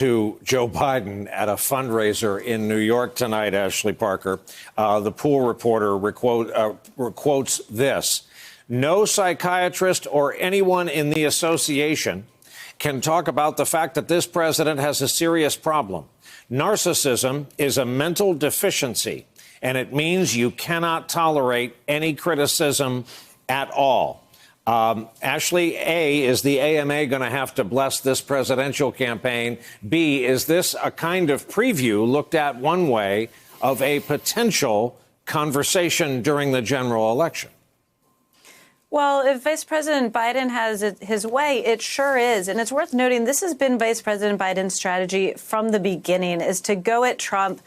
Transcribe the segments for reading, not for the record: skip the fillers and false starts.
to Joe Biden at a fundraiser in New York tonight, Ashley Parker. The Pool reporter quotes this: "No psychiatrist or anyone in the association can talk about the fact that this president has a serious problem. Narcissism is a mental deficiency, and it means you cannot tolerate any criticism at all." Ashley, A, is the AMA going to have to bless this presidential campaign? B, is this a kind of preview, looked at one way, of a potential conversation during the general election? Well, if Vice President Biden has it his way, it sure is. And it's worth noting this has been Vice President Biden's strategy from the beginning, is to go at Trump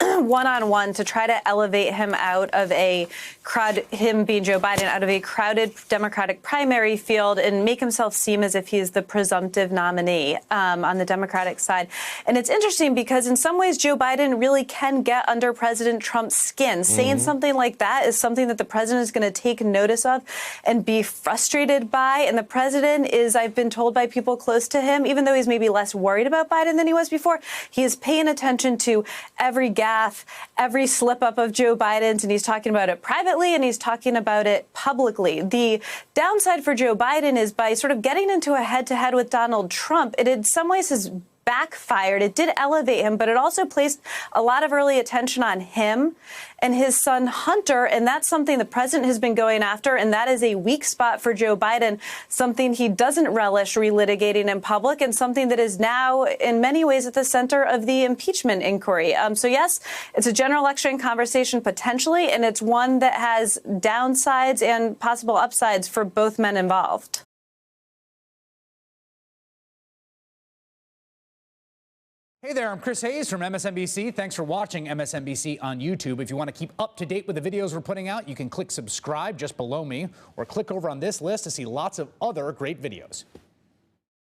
one-on-one to try to elevate him out of a crowd, him being Joe Biden, out of a crowded Democratic primary field and make himself seem as if he's the presumptive nominee on the Democratic side. And it's interesting because in some ways, Joe Biden really can get under President Trump's skin. Saying something like that is something that the president is going to take notice of and be frustrated by. And the president is, I've been told by people close to him, even though he's maybe less worried about Biden than he was before, he is paying attention to every gaffe, every slip up of Joe Biden's, and he's talking about it privately and he's talking about it publicly. The downside for Joe Biden is by sort of getting into a head-to-head with Donald Trump, it in some ways has backfired. It did elevate him, but it also placed a lot of early attention on him and his son Hunter, and that's something the president has been going after, and that is a weak spot for Joe Biden, something he doesn't relish relitigating in public, and something that is now in many ways at the center of the impeachment inquiry. So yes, it's a general election conversation potentially, and it's one that has downsides and possible upsides for both men involved. Hey there, I'm Chris Hayes from MSNBC. Thanks for watching MSNBC on YouTube. If you want to keep up to date with the videos we're putting out, you can click subscribe just below me or click over on this list to see lots of other great videos.